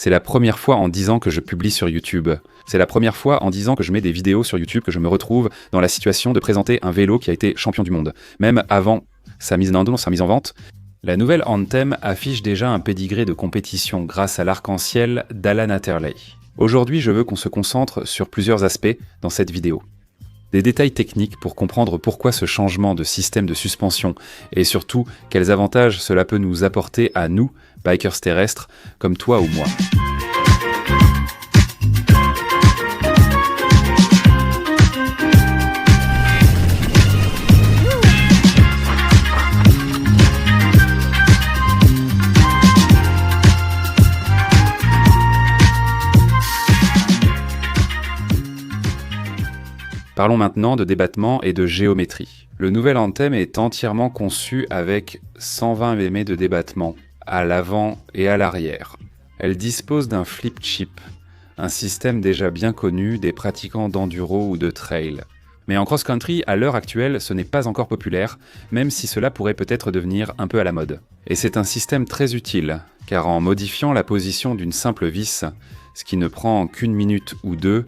C'est la première fois en 10 ans que je publie sur YouTube. C'est la première fois en 10 ans que je mets des vidéos sur YouTube que je me retrouve dans la situation de présenter un vélo qui a été champion du monde. Même avant sa mise en vente, la nouvelle Anthem affiche déjà un pédigré de compétition grâce à l'arc-en-ciel d'Alan Atterley. Aujourd'hui, je veux qu'on se concentre sur plusieurs aspects dans cette vidéo. Des détails techniques pour comprendre pourquoi ce changement de système de suspension et surtout quels avantages cela peut nous apporter à nous, bikers terrestres, comme toi ou moi. Parlons maintenant de débattement et de géométrie. Le nouvel Anthem est entièrement conçu avec 120 mm de débattement, à l'avant et à l'arrière. Elle dispose d'un flip chip, un système déjà bien connu des pratiquants d'enduro ou de trail. Mais en cross-country, à l'heure actuelle, ce n'est pas encore populaire, même si cela pourrait peut-être devenir un peu à la mode. Et c'est un système très utile, car en modifiant la position d'une simple vis, ce qui ne prend qu'une minute ou deux,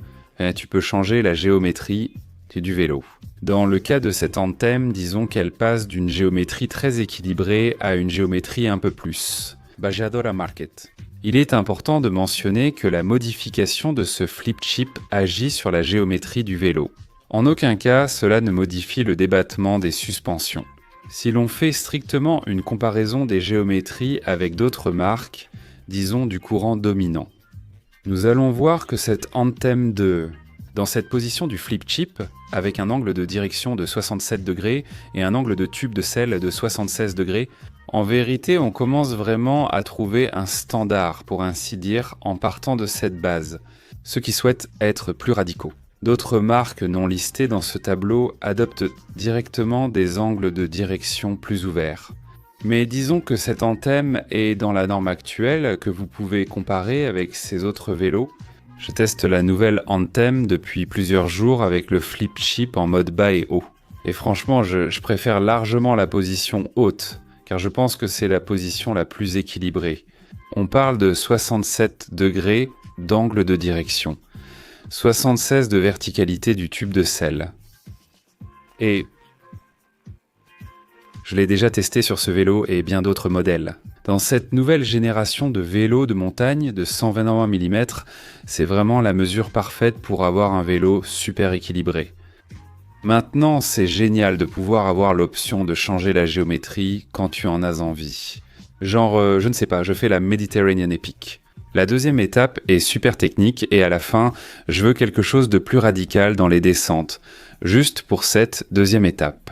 tu peux changer la géométrie du vélo. Dans le cas de cette Anthem, disons qu'elle passe d'une géométrie très équilibrée à une géométrie un peu plus bagiadora market. Il est important de mentionner que la modification de ce flip chip agit sur la géométrie du vélo. En aucun cas, cela ne modifie le débattement des suspensions. Si l'on fait strictement une comparaison des géométries avec d'autres marques, disons du courant dominant, nous allons voir que cette Anthem 2, dans cette position du flip chip, avec un angle de direction de 67 degrés et un angle de tube de selle de 76 degrés, en vérité, on commence vraiment à trouver un standard, pour ainsi dire, en partant de cette base, ceux qui souhaitent être plus radicaux. D'autres marques non listées dans ce tableau adoptent directement des angles de direction plus ouverts. Mais disons que cette Anthem est dans la norme actuelle que vous pouvez comparer avec ces autres vélos. Je teste la nouvelle Anthem depuis plusieurs jours avec le flip chip en mode bas et haut. Et franchement, je préfère largement la position haute, car je pense que c'est la position la plus équilibrée. On parle de 67 degrés d'angle de direction, 76 de verticalité du tube de selle. Et je l'ai déjà testé sur ce vélo et bien d'autres modèles. Dans cette nouvelle génération de vélos de montagne de 120 mm, c'est vraiment la mesure parfaite pour avoir un vélo super équilibré. Maintenant, c'est génial de pouvoir avoir l'option de changer la géométrie quand tu en as envie. Genre, je ne sais pas, je fais la Mediterranean Epic. La deuxième étape est super technique et à la fin, je veux quelque chose de plus radical dans les descentes, juste pour cette deuxième étape.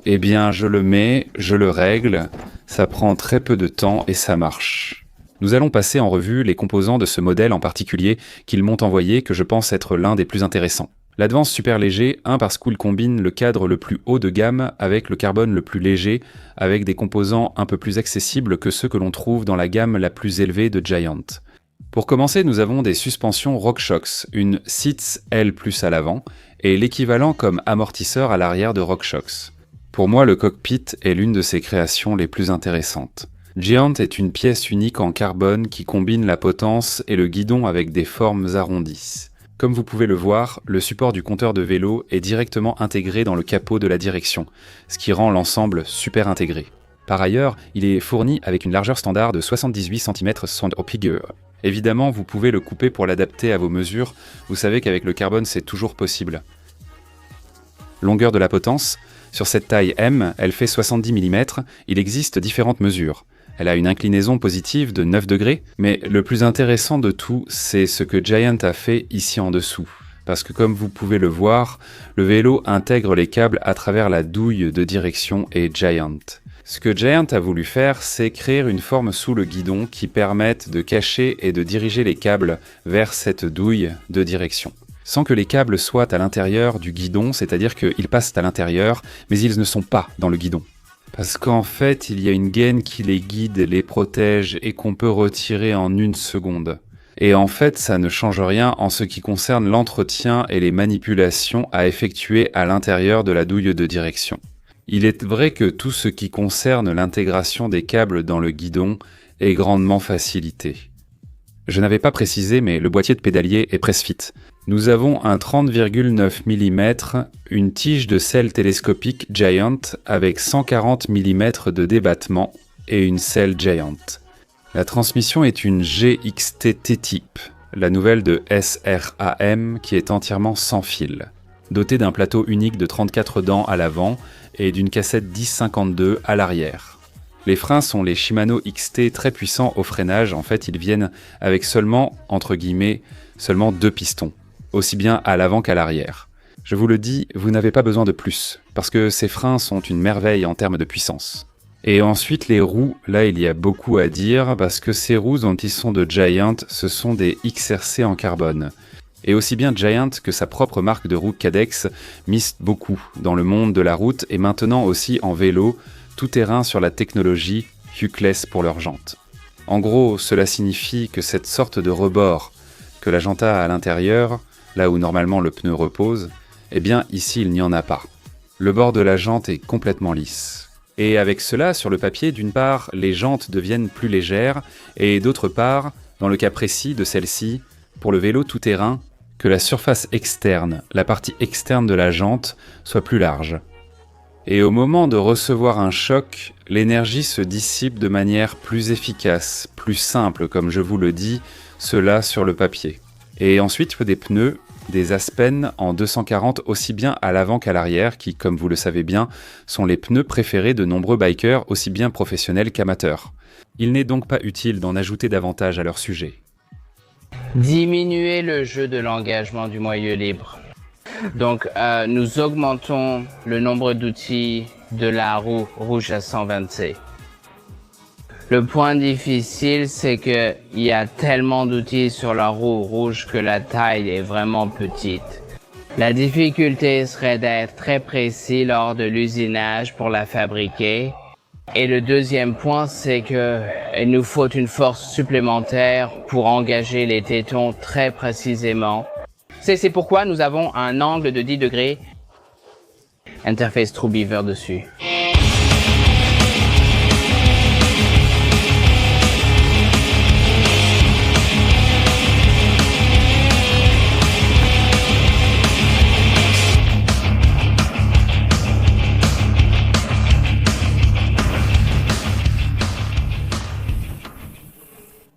Eh bien, je le mets, je le règle, ça prend très peu de temps et ça marche. Nous allons passer en revue les composants de ce modèle en particulier qu'ils m'ont envoyé, que je pense être l'un des plus intéressants. L'Advance super léger, parce qu'il combine le cadre le plus haut de gamme avec le carbone le plus léger, avec des composants un peu plus accessibles que ceux que l'on trouve dans la gamme la plus élevée de Giant. Pour commencer, nous avons des suspensions RockShox, une SITS L+ à l'avant, et l'équivalent comme amortisseur à l'arrière de RockShox. Pour moi, le cockpit est l'une de ses créations les plus intéressantes. Giant est une pièce unique en carbone qui combine la potence et le guidon avec des formes arrondies. Comme vous pouvez le voir, le support du compteur de vélo est directement intégré dans le capot de la direction, ce qui rend l'ensemble super intégré. Par ailleurs, il est fourni avec une largeur standard de 78 cm au figure. Évidemment, vous pouvez le couper pour l'adapter à vos mesures, vous savez qu'avec le carbone c'est toujours possible. Longueur de la potence. Sur cette taille M, elle fait 70 mm, il existe différentes mesures. Elle a une inclinaison positive de 9 degrés, mais le plus intéressant de tout, c'est ce que Giant a fait ici en dessous. Parce que comme vous pouvez le voir, le vélo intègre les câbles à travers la douille de direction et Giant. Ce que Giant a voulu faire, c'est créer une forme sous le guidon qui permette de cacher et de diriger les câbles vers cette douille de direction. Sans que les câbles soient à l'intérieur du guidon, c'est-à-dire qu'ils passent à l'intérieur, mais ils ne sont pas dans le guidon. Parce qu'en fait, il y a une gaine qui les guide, les protège et qu'on peut retirer en 1 seconde. Et en fait, ça ne change rien en ce qui concerne l'entretien et les manipulations à effectuer à l'intérieur de la douille de direction. Il est vrai que tout ce qui concerne l'intégration des câbles dans le guidon est grandement facilité. Je n'avais pas précisé, mais le boîtier de pédalier est presse-fit. Nous avons un 30,9 mm, une tige de selle télescopique Giant avec 140 mm de débattement et une selle Giant. La transmission est une GXT T-Type, la nouvelle de SRAM qui est entièrement sans fil, dotée d'un plateau unique de 34 dents à l'avant et d'une cassette 1052 à l'arrière. Les freins sont les Shimano XT très puissants au freinage, en fait ils viennent avec seulement, entre guillemets, seulement 2 pistons, aussi bien à l'avant qu'à l'arrière. Je vous le dis, vous n'avez pas besoin de plus, parce que ces freins sont une merveille en termes de puissance. Et ensuite les roues, là il y a beaucoup à dire, parce que ces roues dont ils sont de Giant, ce sont des XRC en carbone. Et aussi bien Giant que sa propre marque de roues Cadex misent beaucoup dans le monde de la route et maintenant aussi en vélo, tout-terrain sur la technologie Huckless pour leurs jantes. En gros, cela signifie que cette sorte de rebord que la jante a à l'intérieur, là où normalement le pneu repose, eh bien ici il n'y en a pas. Le bord de la jante est complètement lisse. Et avec cela, sur le papier, d'une part, les jantes deviennent plus légères, et d'autre part, dans le cas précis de celle-ci, pour le vélo tout-terrain, que la surface externe, la partie externe de la jante, soit plus large. Et au moment de recevoir un choc, l'énergie se dissipe de manière plus efficace, plus simple, comme je vous le dis, cela sur le papier. Et ensuite, il faut des pneus, des Aspen en 240 aussi bien à l'avant qu'à l'arrière, qui, comme vous le savez bien, sont les pneus préférés de nombreux bikers, aussi bien professionnels qu'amateurs. Il n'est donc pas utile d'en ajouter davantage à leur sujet. Diminuer le jeu de l'engagement du moyeu libre. Donc, nous augmentons le nombre d'outils de la roue rouge à 120C. Le point difficile, c'est qu'il y a tellement d'outils sur la roue rouge que la taille est vraiment petite. La difficulté serait d'être très précis lors de l'usinage pour la fabriquer. Et le deuxième point, c'est qu'il nous faut une force supplémentaire pour engager les tétons très précisément. C'est pourquoi nous avons un angle de 10 degrés, interface TrueBeaver dessus.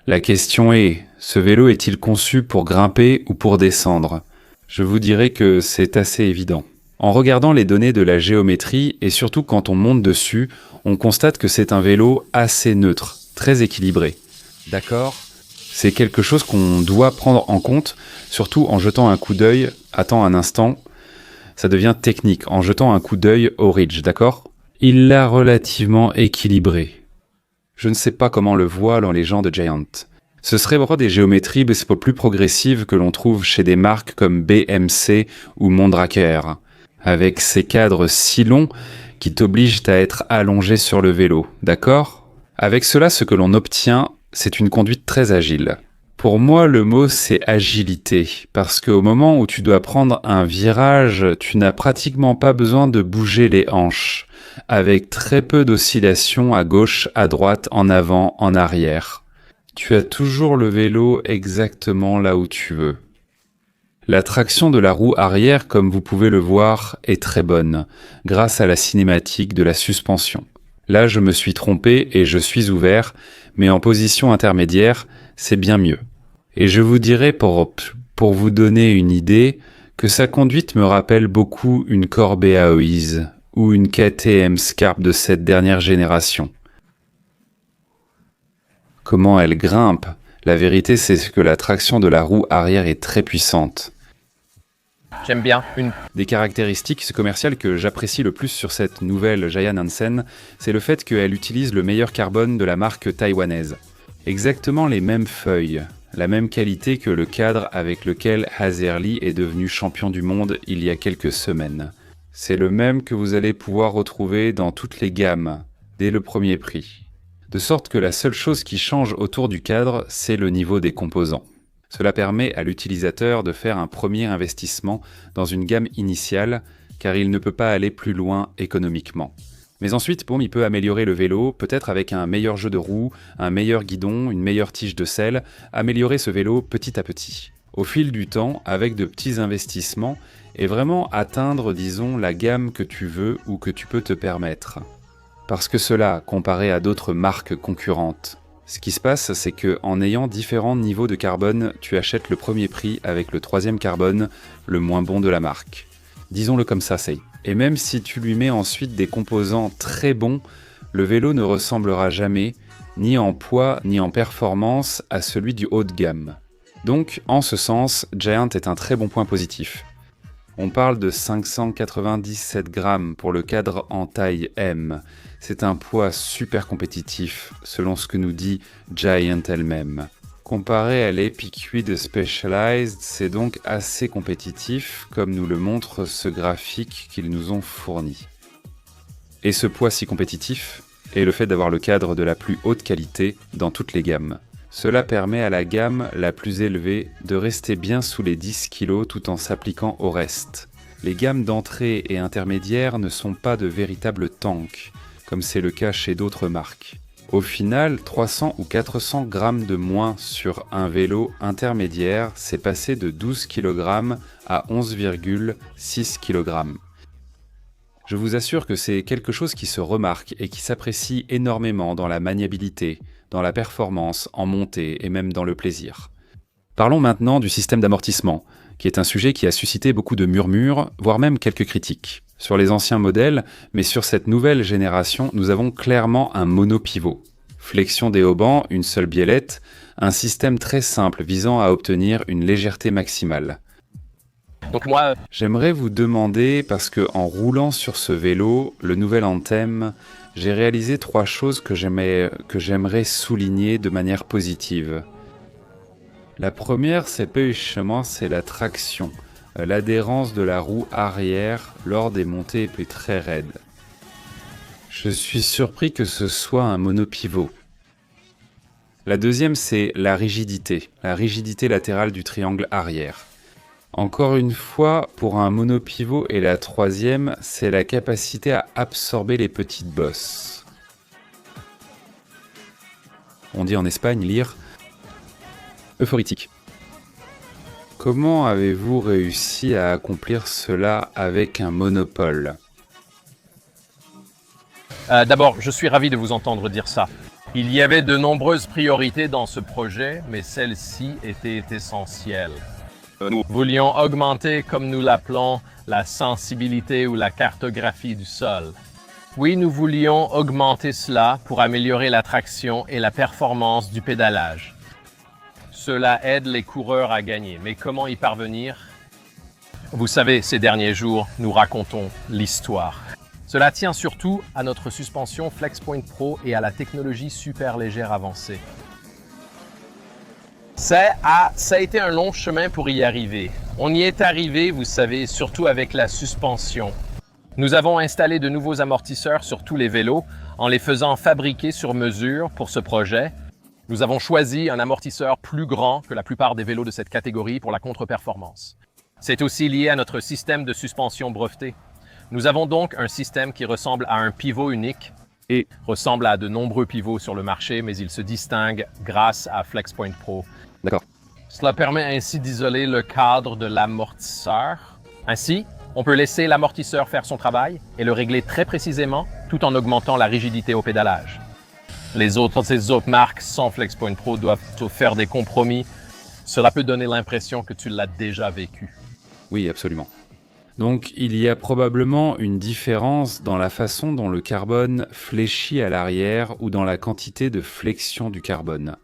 La question est, ce vélo est-il conçu pour grimper ou pour descendre ? Je vous dirais que c'est assez évident. En regardant les données de la géométrie, et surtout quand on monte dessus, on constate que c'est un vélo assez neutre, très équilibré. D'accord ? C'est quelque chose qu'on doit prendre en compte, surtout en jetant un coup d'œil, attends un instant, ça devient technique, en jetant un coup d'œil au Ridge, d'accord ? Il l'a relativement équilibré. Je ne sais pas comment le voient dans les gens de Giant. Ce serait vraiment des géométries plus progressives que l'on trouve chez des marques comme BMC ou Mondraker, avec ces cadres si longs qui t'obligent à être allongé sur le vélo, d'accord ? Avec cela, ce que l'on obtient, c'est une conduite très agile. Pour moi, le mot c'est agilité, parce qu'au moment où tu dois prendre un virage, tu n'as pratiquement pas besoin de bouger les hanches, avec très peu d'oscillations à gauche, à droite, en avant, en arrière. Tu as toujours le vélo exactement là où tu veux. La traction de la roue arrière, comme vous pouvez le voir, est très bonne, grâce à la cinématique de la suspension. Là, je me suis trompé et je suis ouvert, mais en position intermédiaire, c'est bien mieux. Et je vous dirais, pour vous donner une idée, que sa conduite me rappelle beaucoup une Corbe Aoiz ou une KTM Scarp de cette dernière génération. Comment elle grimpe ? La vérité, c'est que la traction de la roue arrière est très puissante. J'aime bien. Des caractéristiques commerciales que j'apprécie le plus sur cette nouvelle Giant Hansen, c'est le fait qu'elle utilise le meilleur carbone de la marque taïwanaise. Exactement les mêmes feuilles, la même qualité que le cadre avec lequel Hazerli est devenu champion du monde il y a quelques semaines. C'est le même que vous allez pouvoir retrouver dans toutes les gammes, dès le premier prix. De sorte que la seule chose qui change autour du cadre, c'est le niveau des composants. Cela permet à l'utilisateur de faire un premier investissement dans une gamme initiale, car il ne peut pas aller plus loin économiquement. Mais ensuite, il peut améliorer le vélo, peut-être avec un meilleur jeu de roues, un meilleur guidon, une meilleure tige de selle, améliorer ce vélo petit à petit, au fil du temps, avec de petits investissements, et vraiment atteindre, disons, la gamme que tu veux ou que tu peux te permettre. Parce que cela, comparé à d'autres marques concurrentes, ce qui se passe, c'est que en ayant différents niveaux de carbone, tu achètes le premier prix avec le troisième carbone, le moins bon de la marque. Disons-le comme ça, Sei. Et même si tu lui mets ensuite des composants très bons, le vélo ne ressemblera jamais, ni en poids ni en performance, à celui du haut de gamme. Donc, en ce sens, Giant est un très bon point positif. On parle de 597 grammes pour le cadre en taille M. C'est un poids super compétitif, selon ce que nous dit Giant elle-même. Comparé à l'Epiquid Specialized, c'est donc assez compétitif, comme nous le montre ce graphique qu'ils nous ont fourni. Et ce poids si compétitif est le fait d'avoir le cadre de la plus haute qualité dans toutes les gammes. Cela permet à la gamme la plus élevée de rester bien sous les 10 kg tout en s'appliquant au reste. Les gammes d'entrée et intermédiaires ne sont pas de véritables tanks, comme c'est le cas chez d'autres marques. Au final, 300 ou 400 grammes de moins sur un vélo intermédiaire, c'est passé de 12 kg à 11,6 kg. Je vous assure que c'est quelque chose qui se remarque et qui s'apprécie énormément dans la maniabilité, dans la performance, en montée et même dans le plaisir. Parlons maintenant du système d'amortissement, qui est un sujet qui a suscité beaucoup de murmures, voire même quelques critiques. Sur les anciens modèles, mais sur cette nouvelle génération, nous avons clairement un monopivot. Flexion des haubans, une seule biellette, un système très simple visant à obtenir une légèreté maximale. Donc moi, J'aimerais vous demander, parce que en roulant sur ce vélo, le nouvel Anthem, j'ai réalisé 3 choses que j'aimerais souligner de manière positive. La première, c'est la traction, l'adhérence de la roue arrière lors des montées est très raide. Je suis surpris que ce soit un monopivot. La deuxième, c'est la rigidité latérale du triangle arrière. Encore une fois, pour un monopivot, et la troisième, c'est la capacité à absorber les petites bosses. On dit en Espagne lire euphoritique. Comment avez-vous réussi à accomplir cela avec un monopole ? d'abord, je suis ravi de vous entendre dire ça. Il y avait de nombreuses priorités dans ce projet, mais celle-ci était essentielle. Nous voulions augmenter, comme nous l'appelons, la sensibilité ou la cartographie du sol. Oui, nous voulions augmenter cela pour améliorer la traction et la performance du pédalage. Cela aide les coureurs à gagner, mais comment y parvenir ? Vous savez, ces derniers jours, nous racontons l'histoire. Cela tient surtout à notre suspension FlexPoint Pro et à la technologie super légère avancée. Ça a été un long chemin pour y arriver. On y est arrivé, vous savez, surtout avec la suspension. Nous avons installé de nouveaux amortisseurs sur tous les vélos en les faisant fabriquer sur mesure pour ce projet. Nous avons choisi un amortisseur plus grand que la plupart des vélos de cette catégorie pour la contre-performance. C'est aussi lié à notre système de suspension breveté. Nous avons donc un système qui ressemble à un pivot unique et ressemble à de nombreux pivots sur le marché, mais il se distingue grâce à FlexPoint Pro. D'accord. Cela permet ainsi d'isoler le cadre de l'amortisseur. Ainsi, on peut laisser l'amortisseur faire son travail et le régler très précisément tout en augmentant la rigidité au pédalage. Ces autres marques sans FlexPoint Pro doivent faire des compromis. Cela peut donner l'impression que tu l'as déjà vécu. Oui, absolument. Donc, il y a probablement une différence dans la façon dont le carbone fléchit à l'arrière ou dans la quantité de flexion du carbone.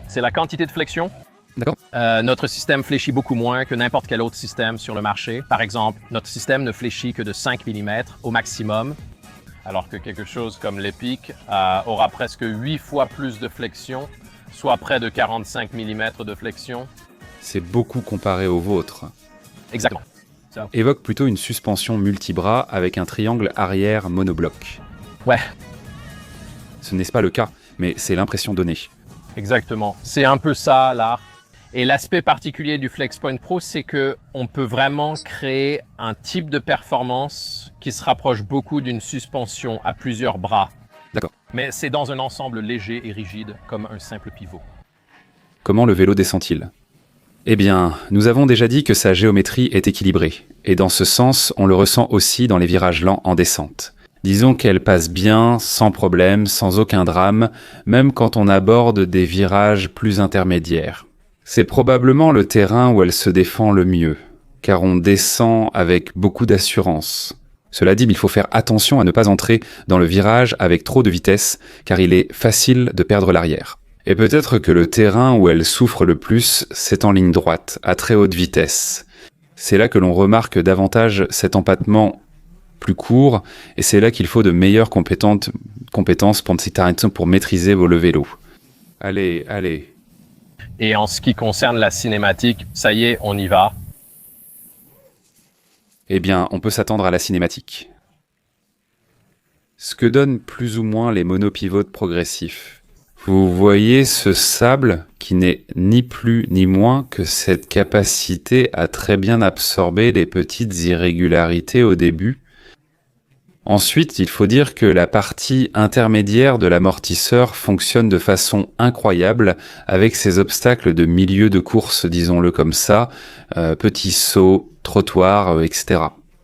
C'est la quantité de flexion. D'accord. Notre système fléchit beaucoup moins que n'importe quel autre système sur le marché. Par exemple, notre système ne fléchit que de 5 mm au maximum, alors que quelque chose comme l'Epic aura presque 8 fois plus de flexion, soit près de 45 mm de flexion. C'est beaucoup comparé au vôtre. Exactement. Évoque plutôt une suspension multibras avec un triangle arrière monobloc. Ouais, Ce n'est pas le cas, mais c'est l'impression donnée. exactement. C'est un peu ça, là. Et l'aspect particulier du FlexPoint Pro, c'est que on peut vraiment créer un type de performance qui se rapproche beaucoup d'une suspension à plusieurs bras. D'accord. Mais c'est dans un ensemble léger et rigide, comme un simple pivot. Comment le vélo descend-il ? Eh bien, nous avons déjà dit que sa géométrie est équilibrée, et dans ce sens, on le ressent aussi dans les virages lents en descente. Disons qu'elle passe bien, sans problème, sans aucun drame, même quand on aborde des virages plus intermédiaires. C'est probablement le terrain où elle se défend le mieux, car on descend avec beaucoup d'assurance. Cela dit, il faut faire attention à ne pas entrer dans le virage avec trop de vitesse, car il est facile de perdre l'arrière. Et peut-être que le terrain où elle souffre le plus, c'est en ligne droite, à très haute vitesse. C'est là que l'on remarque davantage cet empattement plus court, et c'est là qu'il faut de meilleures compétences pour maîtriser le vélo. Allez. Et en ce qui concerne la cinématique, ça y est, on y va. Eh bien, on peut s'attendre à la cinématique. Ce que donnent plus ou moins les monopivotes progressifs. Vous voyez ce sable qui n'est ni plus ni moins que cette capacité à très bien absorber les petites irrégularités au début. Ensuite, il faut dire que la partie intermédiaire de l'amortisseur fonctionne de façon incroyable avec ces obstacles de milieu de course, disons-le comme ça, petits sauts, trottoirs, etc.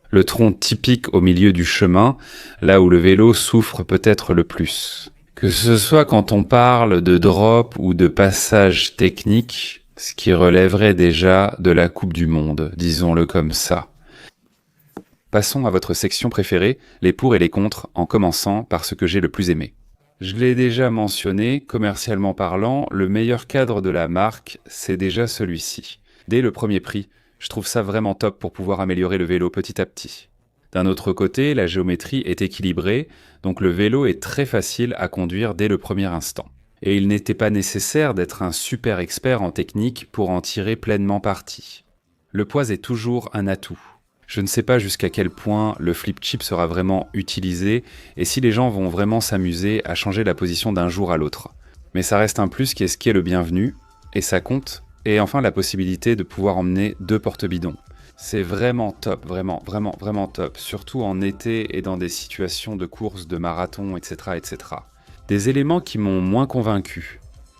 Le tronc typique au milieu du chemin, là où le vélo souffre peut-être le plus. Que ce soit quand on parle de drop ou de passage technique, ce qui relèverait déjà de la Coupe du Monde, disons-le comme ça. Passons à votre section préférée, les pour et les contre, en commençant par ce que j'ai le plus aimé. Je l'ai déjà mentionné, commercialement parlant, le meilleur cadre de la marque, c'est déjà celui-ci. Dès le premier prix, je trouve ça vraiment top pour pouvoir améliorer le vélo petit à petit. D'un autre côté, la géométrie est équilibrée, donc le vélo est très facile à conduire dès le premier instant. Et il n'était pas nécessaire d'être un super expert en technique pour en tirer pleinement parti. Le poids est toujours un atout. Je ne sais pas jusqu'à quel point le flip chip sera vraiment utilisé et si les gens vont vraiment s'amuser à changer la position d'un jour à l'autre. Mais ça reste un plus qui est le bienvenu, et ça compte. Et enfin la possibilité de pouvoir emmener 2 porte-bidons. C'est vraiment top, vraiment top, surtout en été et dans des situations de course, de marathon, etc. etc. Des éléments qui m'ont moins convaincu.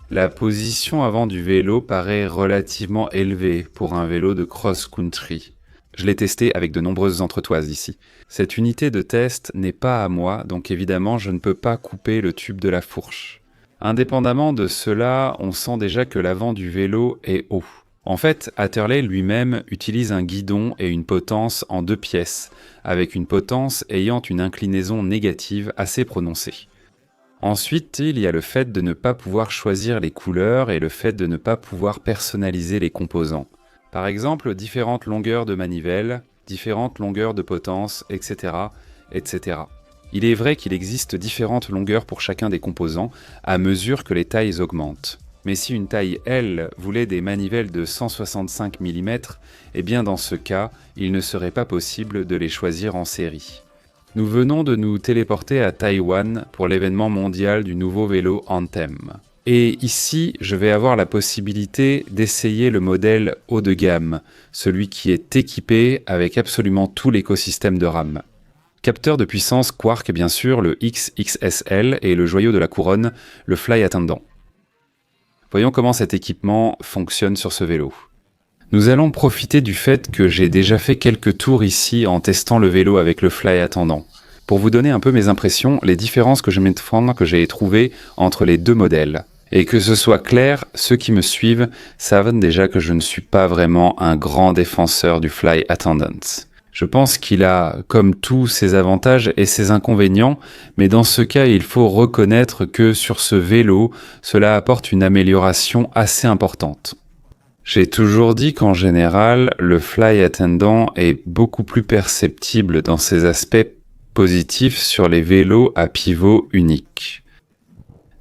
La position avant du vélo paraît relativement élevée pour un vélo de cross-country. Je l'ai testé avec de nombreuses entretoises ici. Cette unité de test n'est pas à moi, donc évidemment je ne peux pas couper le tube de la fourche. Indépendamment de cela, on sent déjà que l'avant du vélo est haut. En fait, Atherley lui-même utilise un guidon et une potence en 2 pièces, avec une potence ayant une inclinaison négative assez prononcée. Ensuite, il y a le fait de ne pas pouvoir choisir les couleurs et le fait de ne pas pouvoir personnaliser les composants. Par exemple, différentes longueurs de manivelle, différentes longueurs de potence, etc., etc. Il est vrai qu'il existe différentes longueurs pour chacun des composants à mesure que les tailles augmentent. Mais si une taille L voulait des manivelles de 165 mm, eh bien dans ce cas, il ne serait pas possible de les choisir en série. Nous venons de nous téléporter à Taïwan pour l'événement mondial du nouveau vélo Anthem. Et ici, je vais avoir la possibilité d'essayer le modèle haut de gamme, celui qui est équipé avec absolument tout l'écosystème de RAM. Capteur de puissance Quark bien sûr, le XXSL et le joyau de la couronne, le Fly Attendant. Voyons comment cet équipement fonctionne sur ce vélo. Nous allons profiter du fait que j'ai déjà fait quelques tours ici en testant le vélo avec le Fly Attendant. Pour vous donner un peu mes impressions, les différences que j'ai trouvées entre les 2 modèles. Et que ce soit clair, ceux qui me suivent savent déjà que je ne suis pas vraiment un grand défenseur du Fly Attendant. Je pense qu'il a, comme tous, ses avantages et ses inconvénients, mais dans ce cas, il faut reconnaître que sur ce vélo, cela apporte une amélioration assez importante. J'ai toujours dit qu'en général, le Fly Attendant est beaucoup plus perceptible dans ses aspects positifs sur les vélos à pivot unique.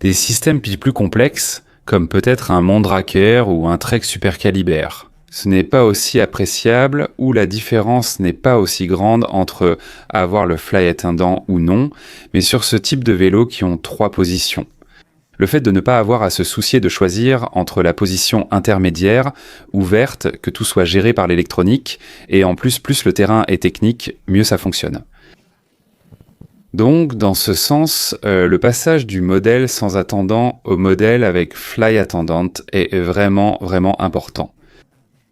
Des systèmes plus complexes, comme peut-être un Mondraker ou un Trek Supercaliber, ce n'est pas aussi appréciable ou la différence n'est pas aussi grande entre avoir le Fly Attendant ou non, mais sur ce type de vélos qui ont 3 positions. Le fait de ne pas avoir à se soucier de choisir entre la position intermédiaire, ouverte, que tout soit géré par l'électronique, et en plus le terrain est technique, mieux ça fonctionne. Donc, dans ce sens, le passage du modèle sans attendant au modèle avec Fly Attendant est vraiment important.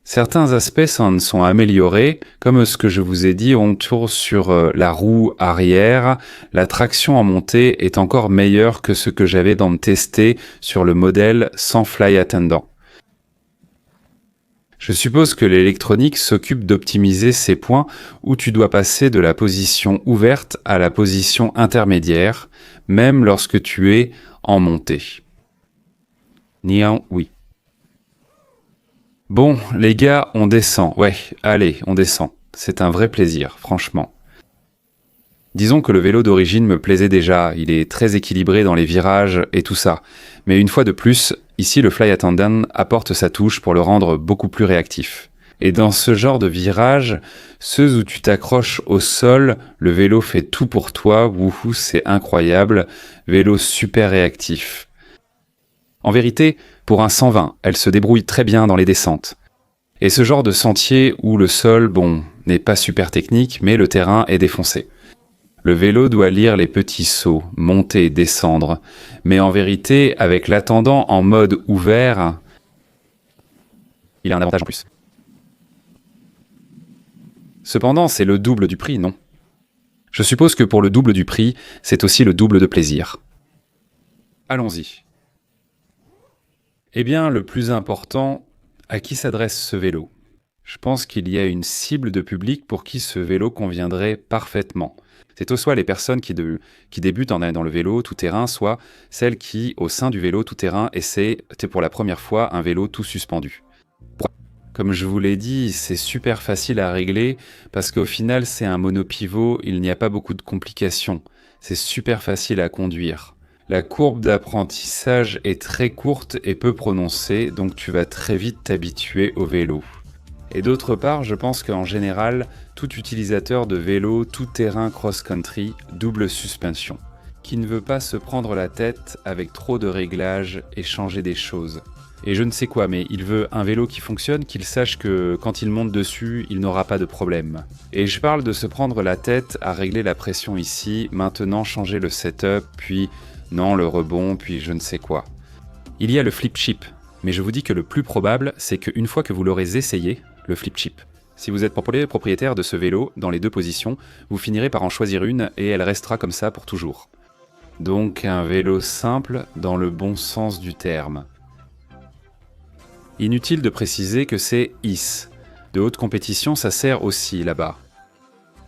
Certains aspects s'en sont améliorés, comme ce que je vous ai dit, on tourne sur la roue arrière, la traction en montée est encore meilleure que ce que j'avais testé sur le modèle sans Fly Attendant. Je suppose que l'électronique s'occupe d'optimiser ces points où tu dois passer de la position ouverte à la position intermédiaire, même lorsque tu es en montée. Nian, oui. Bon, les gars, on descend. Ouais, allez, on descend. C'est un vrai plaisir, franchement. Disons que le vélo d'origine me plaisait déjà, il est très équilibré dans les virages et tout ça. Mais une fois de plus, ici le Fly Attendant apporte sa touche pour le rendre beaucoup plus réactif. Et dans ce genre de virage, ceux où tu t'accroches au sol, le vélo fait tout pour toi, wouhou, c'est incroyable, vélo super réactif. En vérité, pour un 120, elle se débrouille très bien dans les descentes. Et ce genre de sentier où le sol, bon, n'est pas super technique, mais le terrain est défoncé. Le vélo doit lire les petits sauts, monter, descendre, mais en vérité, avec l'attendant en mode ouvert, il a un avantage en plus. Cependant, c'est le double du prix, non? Je suppose que pour le double du prix, c'est aussi le double de plaisir. Allons-y. Eh bien, le plus important, à qui s'adresse ce vélo? Je pense qu'il y a une cible de public pour qui ce vélo conviendrait parfaitement. C'est soit les personnes qui débutent dans le vélo tout-terrain, soit celles qui, au sein du vélo tout-terrain, essaient pour la première fois un vélo tout suspendu. Comme je vous l'ai dit, c'est super facile à régler parce qu'au final, c'est un monopivot, il n'y a pas beaucoup de complications. C'est super facile à conduire. La courbe d'apprentissage est très courte et peu prononcée, donc tu vas très vite t'habituer au vélo. Et d'autre part, je pense qu'en général, tout utilisateur de vélo tout-terrain cross-country, double suspension, qui ne veut pas se prendre la tête avec trop de réglages et changer des choses. Et je ne sais quoi, mais il veut un vélo qui fonctionne, qu'il sache que quand il monte dessus, il n'aura pas de problème. Et je parle de se prendre la tête à régler la pression ici, maintenant changer le setup, puis non, le rebond, puis je ne sais quoi. Il y a le flip chip, mais je vous dis que le plus probable, c'est qu'une fois que vous l'aurez essayé, le flip chip. Si vous êtes propriétaire de ce vélo, dans les deux positions, vous finirez par en choisir une et elle restera comme ça pour toujours. Donc un vélo simple dans le bon sens du terme. Inutile de préciser que c'est IS. De haute compétition, ça sert aussi là-bas.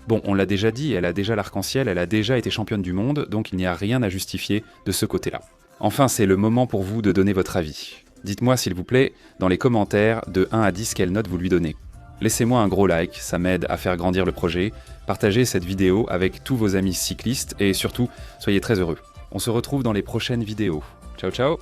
Bon, on l'a déjà dit, elle a déjà l'arc-en-ciel, elle a déjà été championne du monde, donc il n'y a rien à justifier de ce côté-là. Enfin, c'est le moment pour vous de donner votre avis. Dites-moi s'il vous plaît, dans les commentaires, de 1 à 10, quelle note vous lui donnez. Laissez-moi un gros like, ça m'aide à faire grandir le projet. Partagez cette vidéo avec tous vos amis cyclistes et surtout, soyez très heureux. On se retrouve dans les prochaines vidéos. Ciao ciao!